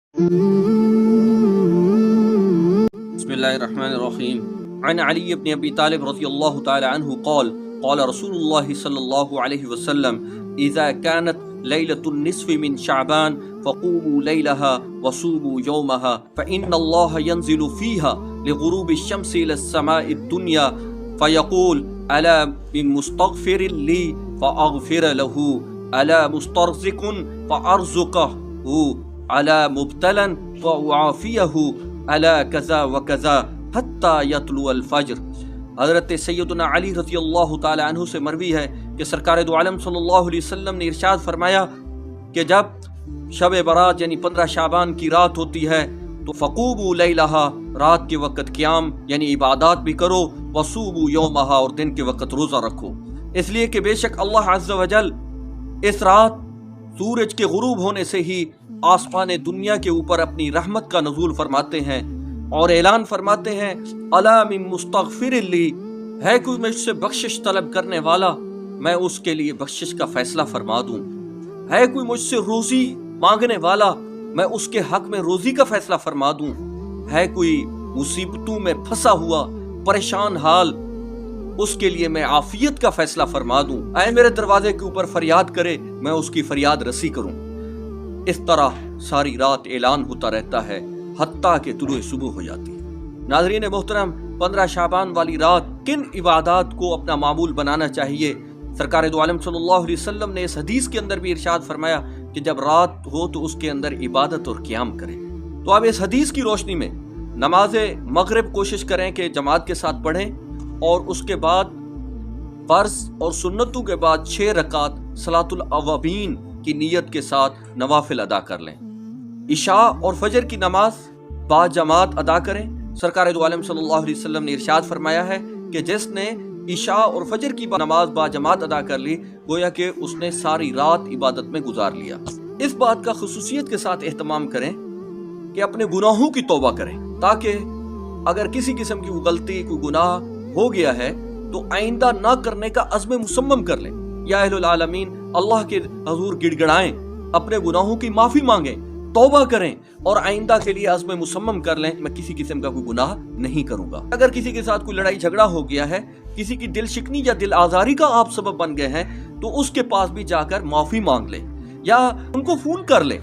بسم الله الرحمن الرحيم. عن علي بن أبي طالب رضي الله تعالى عنه قال رسول الله صلى الله عليه وسلم إذا كانت ليلة النصف من شعبان فقوموا ليلها وصوموا يومها فإن الله ينزل فيها لغروب الشمس إلى السماء الدنيا فيقول ألا من مستغفر لي فأغفر له ألا مسترزق فأرزقه ألا مبتلا فأعافيه ألا كذا وكذا حتى يطلع الفجر. حضرت سیدنا علی رضی اللہ تعالی عنہ سے مروی ہے کہ سرکار دو عالم صلی اللہ علیہ وسلم نے ارشاد فرمایا کہ جب شب برات یعنی 15 شعبان کی رات ہوتی ہے تو فقوموا لیلہا، رات کے وقت قیام یعنی عبادات بھی کرو، وصوموا یومہا، اور دن کے وقت روزہ رکھو، اس لیے کہ بے شک اللہ عز و جل اس رات سورج کے غروب ہونے سے ہی آسمان دنیا کے اوپر اپنی رحمت کا نزول فرماتے ہیں اور اعلان فرماتے ہیں الا من مستغفر لی، ہے کوئی مجھ سے بخشش طلب کرنے والا میں اس کے لیے بخشش کا فیصلہ فرما دوں، ہے کوئی مجھ سے روزی مانگنے والا میں اس کے حق میں روزی کا فیصلہ فرما دوں، ہے کوئی مصیبتوں میں پھنسا ہوا پریشان حال اس کے لیے میں عافیت کا فیصلہ فرما دوں، اے میرے دروازے کے اوپر فریاد کرے میں اس کی فریاد رسی کروں۔ اس طرح ساری رات اعلان ہوتا رہتا ہے حتیٰ کہ طلوع صبح ہو جاتی ہے۔ ناظرین محترم، 15 شعبان والی رات کن عبادات کو اپنا معمول بنانا چاہیے؟ سرکار دو عالم صلی اللہ علیہ وسلم نے اس حدیث کے اندر بھی ارشاد فرمایا کہ جب رات ہو تو اس کے اندر عبادت اور قیام کریں۔ تو اب اس حدیث کی روشنی میں نماز مغرب کوشش کریں کہ جماعت کے ساتھ پڑھیں، اور اس کے بعد فرض اور سنتوں کے بعد 6 رکعت صلاۃ الاوابین کی نیت کے ساتھ نوافل ادا کر لیں۔ عشاء اور فجر کی نماز با جماعت ادا کریں۔ سرکار دو عالم صلی اللہ علیہ وسلم نے ارشاد فرمایا ہے کہ جس نے عشاء اور فجر کی نماز با جماعت ادا کر لی گویا کہ اس نے ساری رات عبادت میں گزار لیا۔ اس بات کا خصوصیت کے ساتھ اہتمام کریں کہ اپنے گناہوں کی توبہ کریں، تاکہ اگر کسی قسم کی غلطی کوئی گناہ ہو گیا ہے تو آئندہ نہ کرنے کا عزم مصمم کر لیں۔ یا اہل العالمین، اللہ کے حضور گڑ گڑائیں، اپنے گناہوں کی معافی مانگیں، توبہ کریں اور آئندہ کے لیے عزم مصمم کر لیں میں کسی قسم کا کوئی گناہ نہیں کروں گا۔ اگر کسی کے ساتھ کوئی لڑائی جھگڑا ہو گیا ہے، کسی کی دل شکنی یا دل آزاری کا آپ سبب بن گئے ہیں تو اس کے پاس بھی جا کر معافی مانگ لیں یا ان کو فون کر لیں۔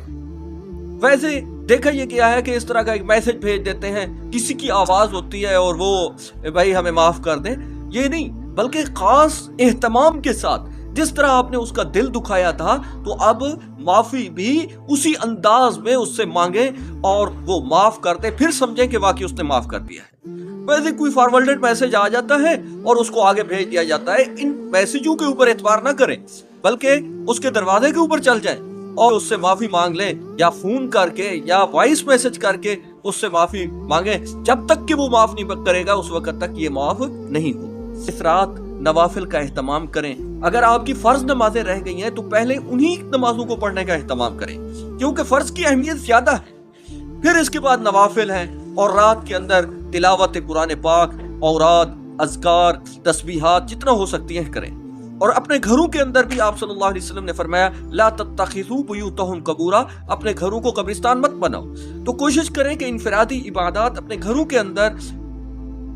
ویسے دیکھا یہ کیا ہے کہ اس طرح کا ایک میسج بھیج دیتے ہیں، کسی کی آواز ہوتی ہے اور وہ بھائی ہمیں معاف کر دیں، یہ نہیں، بلکہ خاص اہتمام کے ساتھ جس طرح آپ نے اس کا دل دکھایا تھا تو اب معافی بھی اسی انداز میں اس سے مانگیں اور وہ معاف کر دے، پھر سمجھیں کہ واقعی اس نے معاف کر دیا ہے۔ ویسے کوئی فارورڈڈ میسج آ جاتا ہے اور اس کو آگے بھیج دیا جاتا ہے، ان میسجوں کے اوپر اعتبار نہ کریں بلکہ اس کے دروازے کے اوپر چل جائیں اور اس سے معافی مانگ لیں، یا فون کر کے یا وائس میسج کر کے اس سے معافی مانگیں۔ جب تک کہ وہ معاف نہیں کرے گا اس وقت تک یہ معاف نہیں ہو۔ اس رات نوافل کا اہتمام کریں۔ اگر آپ کی فرض نمازیں رہ گئی ہیں تو پہلے انہی نمازوں کو پڑھنے کا اہتمام کریں، کیونکہ فرض کی اہمیت زیادہ ہے، پھر اس کے بعد نوافل ہیں، اور رات کے اندر تلاوت قرآن پاک، اوراد، اذکار، تسبیحات جتنا ہو سکتی ہیں کریں۔ اور اپنے گھروں کے اندر بھی آپ صلی اللہ علیہ وسلم نے فرمایا لا تتخذوا بیوتہم قبورا، اپنے گھروں کو قبرستان مت بناؤ۔ تو کوشش کریں کہ انفرادی عبادات اپنے گھروں کے اندر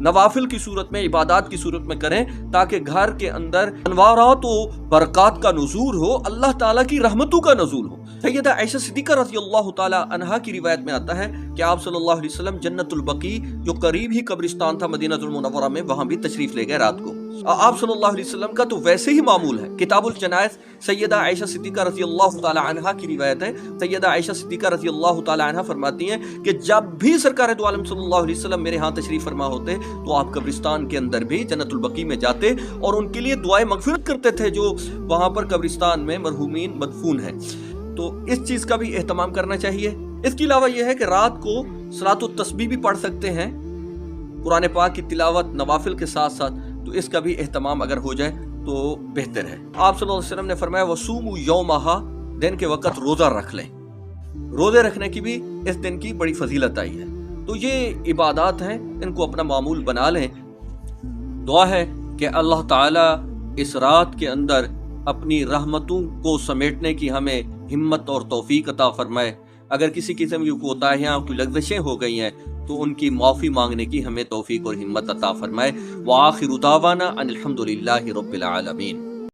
نوافل کی صورت میں، عبادات کی صورت میں کریں، تاکہ گھر کے اندر انوارات و برکات کا نزول ہو، اللہ تعالیٰ کی رحمتوں کا نزول ہو۔ سیدہ عائشہ صدیقہ رضی اللہ تعالی عنہا کی روایت میں آتا ہے کہ آپ صلی اللہ علیہ وسلم جنت البقیع جو قریب ہی قبرستان تھا مدینہ المنورہ میں، وہاں بھی تشریف لے گئے رات کو۔ آپ صلی اللہ علیہ وسلم کا تو ویسے ہی معمول ہے۔ کتاب الجنائز سیدہ عائشہ صدیقہ رضی اللہ تعالی عنہا کی روایت ہے، سیدہ عائشہ صدیقہ رضی اللہ تعالی عنہا فرماتی ہیں کہ جب بھی سرکار دو عالم صلی اللہ علیہ وسلم میرے ہاں تشریف فرما ہوتے تو آپ قبرستان کے اندر بھی جنت البقیع میں جاتے اور ان کے لیے دعائیں مغفرت کرتے تھے جو وہاں پر قبرستان میں مرحومین مدفون ہیں۔ تو اس چیز کا بھی اہتمام کرنا چاہیے۔ اس کے علاوہ یہ ہے کہ رات کو صلاۃ التسبیح بھی پڑھ سکتے ہیں، قرآن پاک کی تلاوت نوافل کے ساتھ ساتھ، تو اس کا بھی اہتمام اگر ہو جائے تو بہتر ہے۔ آپ صلی اللہ علیہ وسلم نے فرمایا وصوموا یومہا، دن کے وقت روزہ رکھ لیں۔ روزے رکھنے کی بھی اس دن کی بڑی فضیلت آئی ہے۔ تو یہ عبادات ہیں، ان کو اپنا معمول بنا لیں۔ دعا ہے کہ اللہ تعالیٰ اس رات کے اندر اپنی رحمتوں کو سمیٹنے کی ہمیں ہمت اور توفیق عطا فرمائے۔ اگر کسی قسم کی کوتاہیاں کوئی لغزشیں ہو گئی ہیں تو ان کی معافی مانگنے کی ہمیں توفیق اور ہمت عطا فرمائے۔ وآخر دعوانا ان الحمد للہ رب العالمین۔